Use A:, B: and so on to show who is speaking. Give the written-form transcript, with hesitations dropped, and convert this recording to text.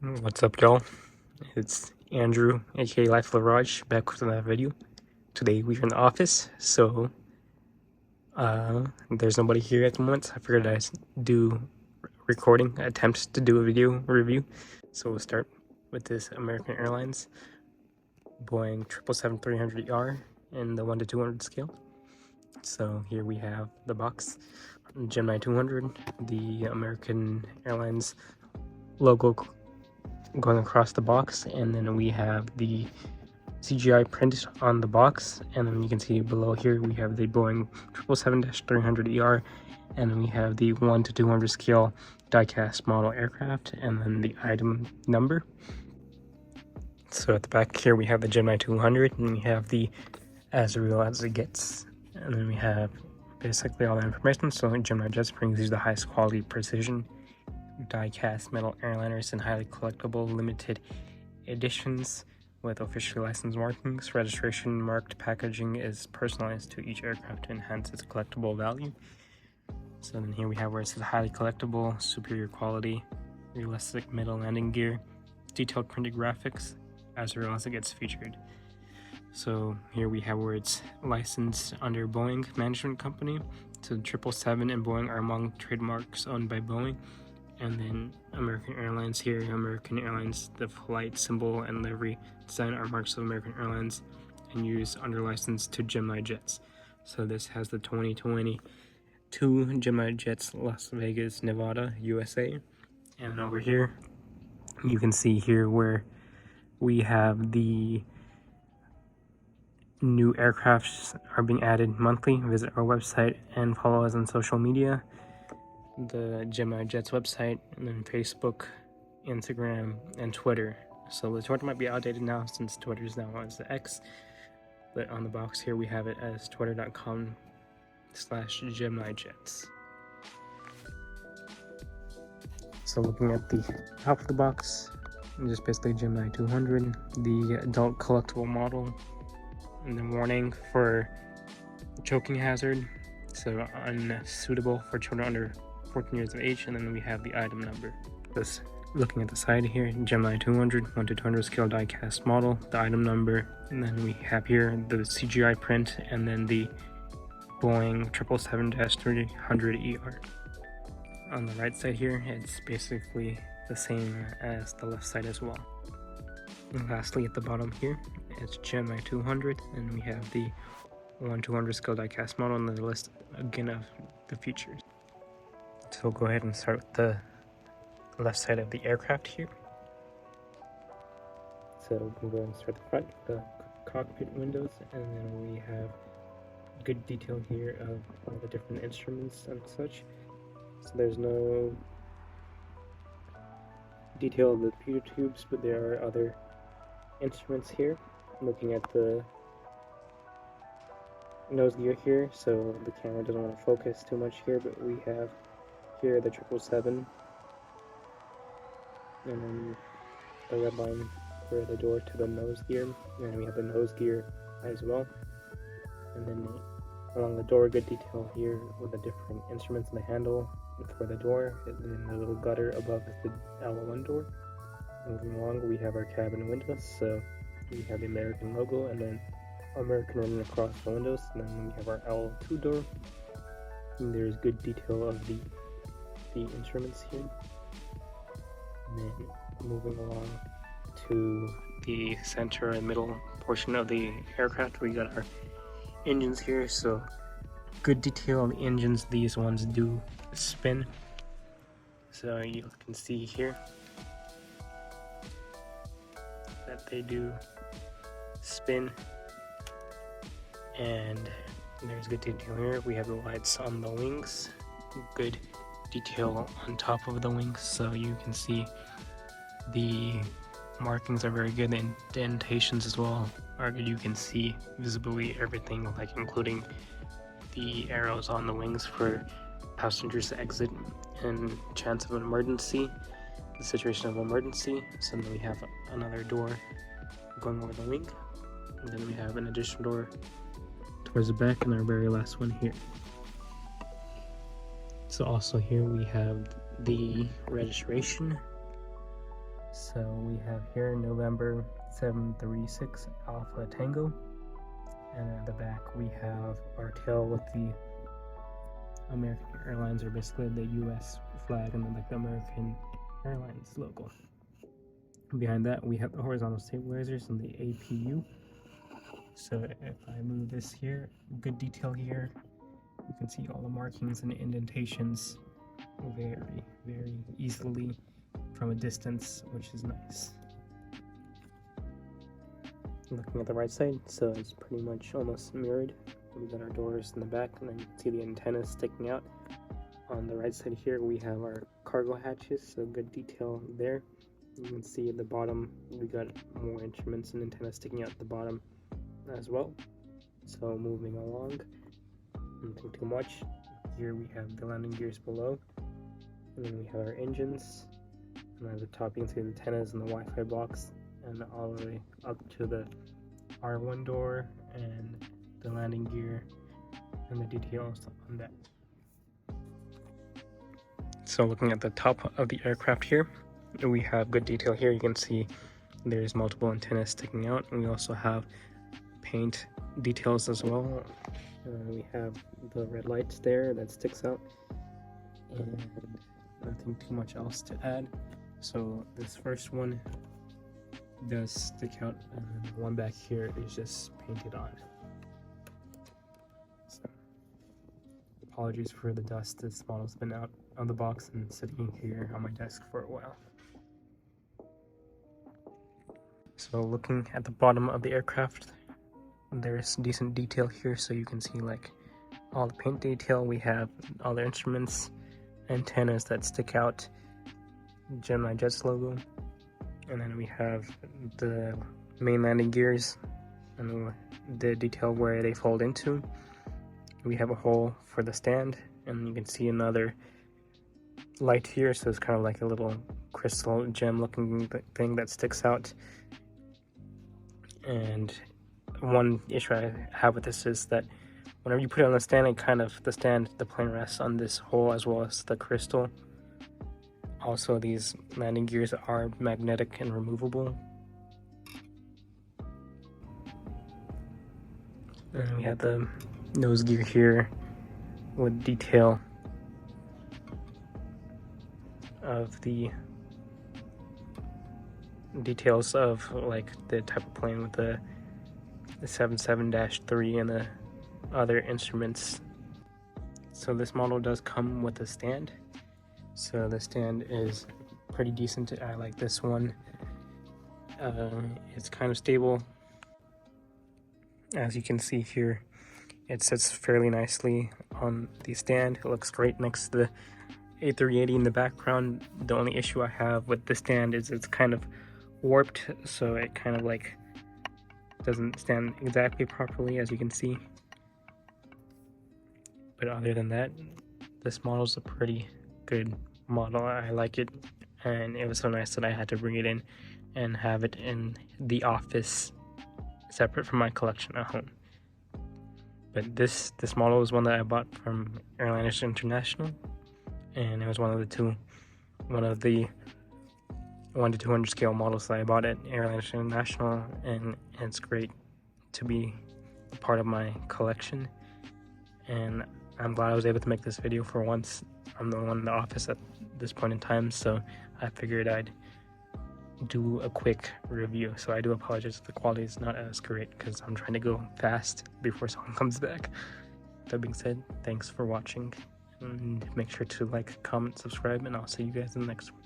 A: What's up, y'all? It's Andrew, aka Life Larage, back with another video. Today we're in the office, so there's nobody here at the moment. I figured I'd do recording attempts to do a video review. So we'll start with this American Airlines Boeing 777-300ER in the 1 to 200 scale. So here we have the box, Gemini 200, the American Airlines logo going across the box, and then we have the CGI print on the box, and then you can see below here we have the Boeing 777-300ER, and then we have the 1 to 200 scale die-cast model aircraft, and then the item number. So at the back here we have the Gemini 200, and we have the as real as it gets, and then we have basically all the information. So Gemini Jet Springs use the highest quality precision die-cast metal airliners in highly collectible limited editions with officially licensed markings. Registration marked packaging is personalized to each aircraft to enhance its collectible value. So then here we have where it says highly collectible, superior quality, realistic metal landing gear, detailed printed graphics, as real as it gets featured. So here we have where it's licensed under Boeing Management Company. So 777 and Boeing are among trademarks owned by Boeing. And then American Airlines here, American Airlines, the flight symbol and livery design are marks of American Airlines and used under license to Gemini Jets. So this has the 2022 Gemini Jets, Las Vegas, Nevada, USA. And over here, you can see here where we have the new aircrafts are being added monthly. Visit our website and follow us on social media. The Gemini Jets website, and then Facebook, Instagram, and Twitter. So the Twitter might be outdated now since Twitter is now as the X, but on the box here we have it as twitter.com/Gemini Jets. So looking at the top of the box, just basically Gemini 200, the adult collectible model, and then warning for choking hazard, so unsuitable for children under 14 years of age. And then we have the item number. This, looking at the side here, Gemini 200, 1 to 200 scale die-cast model, the item number, and then we have here the CGI print, and then the Boeing 777-300ER. On the right side here, it's basically the same as the left side as well. And lastly, at the bottom here, it's Gemini 200, and we have the 1 to 200 scale die-cast model, and then the list again of the features. So we'll go ahead and start with the left side of the aircraft here. So we can go ahead and start the front, the cockpit windows, and then we have good detail here of all the different instruments and such. So there's no detail of the computer tubes, but there are other instruments here. Looking at the nose gear here, so the camera doesn't want to focus too much here, but we have here the 777, and then the red line for the door to the nose gear, and then we have the nose gear as well, and then along the door, good detail here with the different instruments and the handle for the door, and then the little gutter above the L1 door. Moving along, we have our cabin windows, so we have the American logo and then American running across the windows, and then we have our L2 door, and there's good detail of the instruments here. And then moving along to the center and middle portion of the aircraft, we got our engines here, so good detail on the engines. These ones do spin, so you can see here that they do spin, and there's good detail here. We have the lights on the wings, good detail on top of the wings, so you can see the markings are very good. The indentations as well are good. You can see visibly everything, like including the arrows on the wings for passengers to exit in chance of an emergency, the situation of emergency. So then we have another door going over the wing, and then we have an additional door towards the back, and our very last one here. So also here we have the registration. So So we have here November 736 Alpha Tango, and at the back we have our tail with the American Airlines, or basically the US flag, and then like the American Airlines logo. Behind that we have the horizontal stabilizers and the APU. So if I move this here, good detail here, you can see all the markings and indentations very easily from a distance, which is nice. Looking at the right side, so it's pretty much almost mirrored. We got our doors in the back, and then you can see the antennas sticking out. On the right side here we have our cargo hatches, so good detail there. You can see at the bottom we got more instruments and antennas sticking out at the bottom as well. So moving along, nothing too much. Here we have the landing gears below, and then we have our engines, and at the top you can see the antennas and the Wi-Fi box, and all the way up to the R1 door and the landing gear and the details on that. So looking at the top of the aircraft here, we have good detail here. You can see there's multiple antennas sticking out, and we also have paint details as well. We have the red lights there that sticks out, and nothing too much else to add. So this first one does stick out, and then the one back here is just painted on. So apologies for the dust. This model's been out of the box and sitting here on my desk for a while. So looking at the bottom of the aircraft, there's decent detail here, so you can see like all the paint detail. We have all the instruments, antennas that stick out, Gemini Jets logo, and then we have the main landing gears and the detail where they fold into. We have a hole for the stand, and you can see another light here, so it's kind of like a little crystal gem looking thing that sticks out. And one issue I have with this is that whenever you put it on the stand, the plane rests on this hole as well as the crystal. Also, these landing gears are magnetic and removable. And we have the nose gear here with detail of the details of like the type of plane with the 77-3 and the other instruments. So this model does come with a stand, so the stand is pretty decent. I like this one. It's kind of stable. As you can see here, it sits fairly nicely on the stand. It looks great next to the A380 in the background. The only issue I have with the stand is it's kind of warped, so it kind of like doesn't stand exactly properly, as you can see. But other than that, this model is a pretty good model. I like it, and it was so nice that I had to bring it in and have it in the office separate from my collection at home. But this model is one that I bought from Airliners International, and it was one of the 1 to 200 scale models that I bought at Airlines International, and it's great to be a part of my collection. And I'm glad I was able to make this video for once. I'm the one in the office at this point in time, so I figured I'd do a quick review. So I do apologize if the quality is not as great, because I'm trying to go fast before someone comes back. That being said, thanks for watching, and make sure to like, comment, subscribe, and I'll see you guys in the next one.